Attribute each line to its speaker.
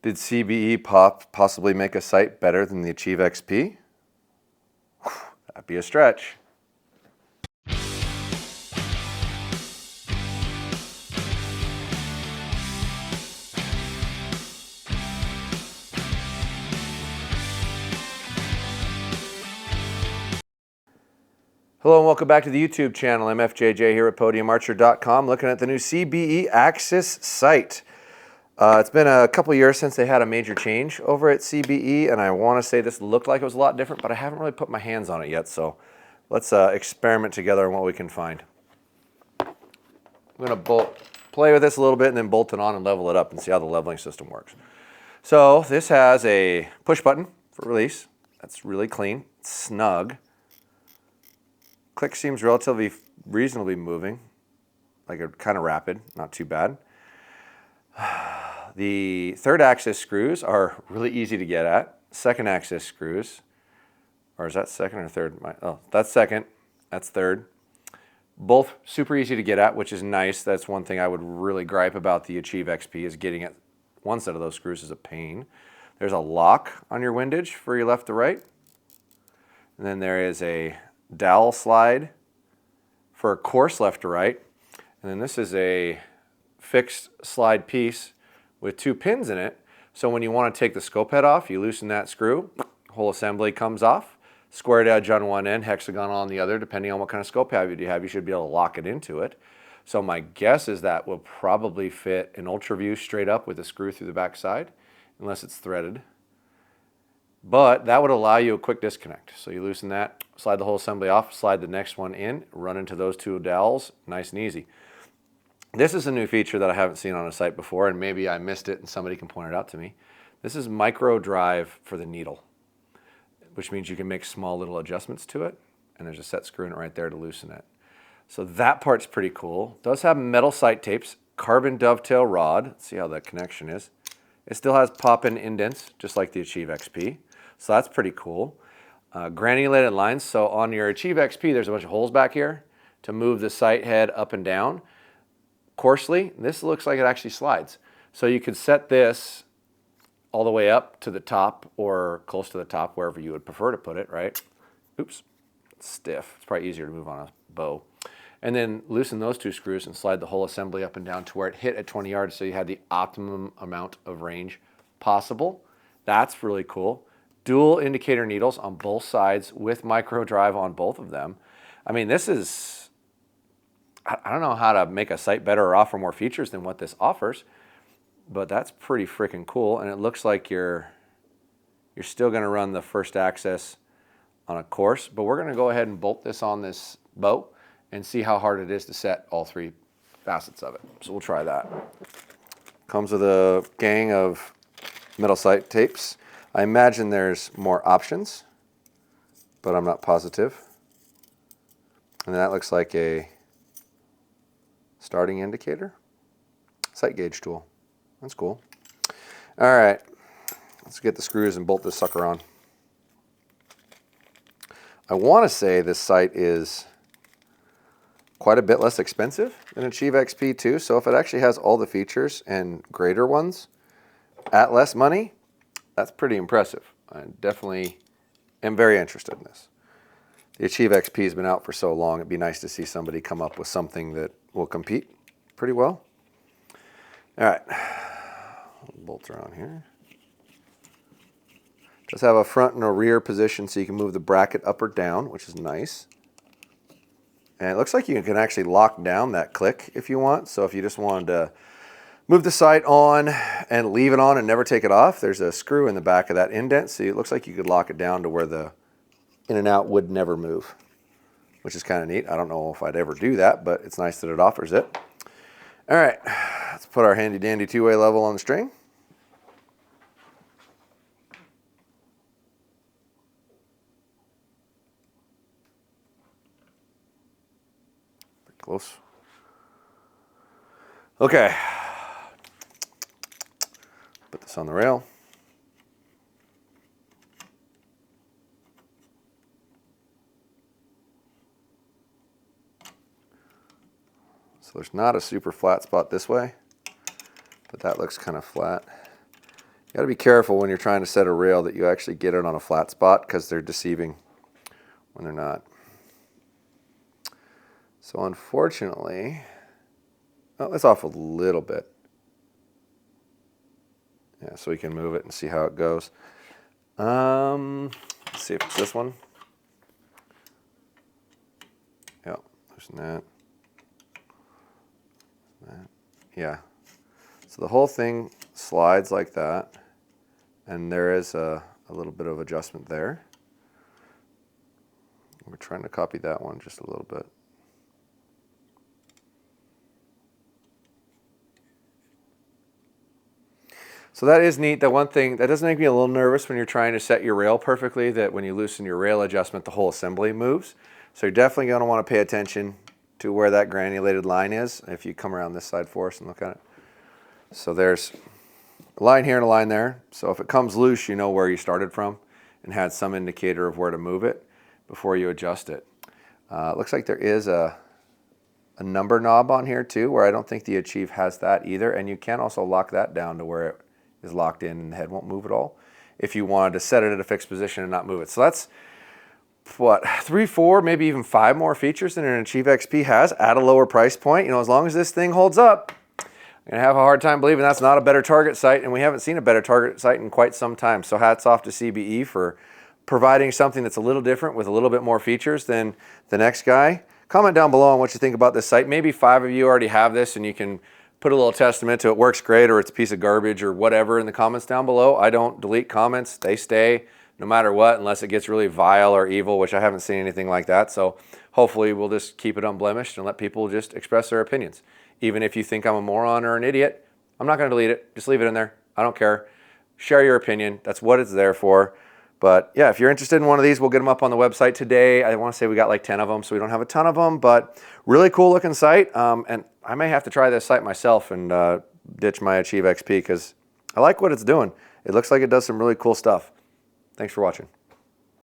Speaker 1: Did CBE possibly make a site better than the Achieve XP? That'd be a stretch. Hello and welcome back to the YouTube channel. I'm FJJ here at PodiumArcher.com looking at the new CBE Axis site. It's been a couple years since they had a major change over at CBE, and I want to say this looked like it was a lot different, but I haven't really put my hands on it yet, so let's experiment together on what we can find. I'm going to play with this a little bit and then bolt it on and level it up and see how the leveling system works. So this has a push button for release. That's really clean, snug. Click seems reasonably moving, like a kind of rapid, not too bad. The third axis screws are really easy to get at. Second axis screws, or is that second or third? Oh, that's second, that's third. Both super easy to get at, which is nice. That's one thing I would really gripe about the Achieve XP is getting at one set of those screws is a pain. There's a lock on your windage for your left to right. And then there is a dowel slide for a coarse left to right. And then this is a fixed slide piece with two pins in it. So when you want to take the scope head off, you loosen that screw, whole assembly comes off, squared edge on one end, hexagon on the other, depending on what kind of scope head you have, you should be able to lock it into it. So my guess is that will probably fit an UltraView straight up with a screw through the back side, unless it's threaded. But that would allow you a quick disconnect. So you loosen that, slide the whole assembly off, slide the next one in, run into those two dowels, nice and easy. This is a new feature that I haven't seen on a site before, and maybe I missed it and somebody can point it out to me. This is micro drive for the needle, which means you can make small little adjustments to it, and there's a set screw in it right there to loosen it. So that part's pretty cool. It does have metal sight tapes, carbon dovetail rod. Let's see how that connection is. It still has pop-in indents, just like the Achieve XP. So that's pretty cool. Granulated lines. So on your Achieve XP, there's a bunch of holes back here to move the sight head up and down. Coarsely, this looks like it actually slides. So you could set this all the way up to the top or close to the top, wherever you would prefer to put it, right? Oops, it's stiff. It's probably easier to move on a bow. And then loosen those two screws and slide the whole assembly up and down to where it hit at 20 yards so you had the optimum amount of range possible. That's really cool. Dual indicator needles on both sides with micro drive on both of them. I mean, this is, I don't know how to make a site better or offer more features than what this offers, but that's pretty freaking cool. And it looks like you're still going to run the first axis on a course, but we're going to go ahead and bolt this on this bow and see how hard it is to set all three facets of it. So we'll try that. Comes with a gang of metal sight tapes. I imagine there's more options, but I'm not positive. And that looks like a starting indicator, sight gauge tool. That's cool. All right, let's get the screws and bolt this sucker on. I want to say this sight is quite a bit less expensive than Achieve XP too. So if it actually has all the features and greater ones at less money, that's pretty impressive. I definitely am very interested in this. The Achieve XP has been out for so long, it'd be nice to see somebody come up with something that will compete pretty well. All right, bolts are on here. Does have a front and a rear position so you can move the bracket up or down, which is nice. And it looks like you can actually lock down that click if you want. So if you just wanted to move the sight on and leave it on and never take it off, there's a screw in the back of that indent. So it looks like you could lock it down to where the in and out would never move, which is kind of neat. I don't know if I'd ever do that, but it's nice that it offers it. All right, let's put our handy dandy two-way level on the string. Pretty close. Okay, put this on the rail. So there's not a super flat spot this way, but that looks kind of flat. You got to be careful when you're trying to set a rail that you actually get it on a flat spot, because they're deceiving when they're not. So unfortunately, oh, it's off a little bit. Yeah, so we can move it and see how it goes. Let's see if it's this one. Yeah, loosen that. Yeah. So the whole thing slides like that, and there is a little bit of adjustment there. We're trying to copy that one just a little bit. So that is neat. The one thing that does make me a little nervous when you're trying to set your rail perfectly, that when you loosen your rail adjustment, the whole assembly moves. So you're definitely going to want to pay attention to where that granulated line is. If you come around this side for us and look at it. So there's a line here and a line there. So if it comes loose, you know where you started from and had some indicator of where to move it before you adjust it. Looks like there is a number knob on here too, where I don't think the Achieve has that either. And you can also lock that down to where it is locked in and the head won't move at all if you wanted to set it at a fixed position and not move it. So that's what, 3, 4, maybe even 5 more features than an Achieve XP has at a lower price point. You know, as long as this thing holds up, I'm gonna have a hard time believing that's not a better Target sight, and we haven't seen a better Target sight in quite some time. So hats off to CBE for providing something that's a little different with a little bit more features than the next guy. Comment down below on what you think about this sight. Maybe 5 of you already have this and you can put a little testament to it works great or it's a piece of garbage or whatever in the comments down below. I don't delete comments. They stay no matter what, unless it gets really vile or evil, which I haven't seen anything like that. So hopefully we'll just keep it unblemished and let people just express their opinions. Even if you think I'm a moron or an idiot, I'm not going to delete it. Just leave it in there. I don't care. Share your opinion. That's what it's there for. But yeah, if you're interested in one of these, we'll get them up on the website today. I want to say we got like 10 of them, so we don't have a ton of them, but really cool looking sight. And I may have to try this sight myself and ditch my Achieve XP because I like what it's doing. It looks like it does some really cool stuff. Thanks for watching.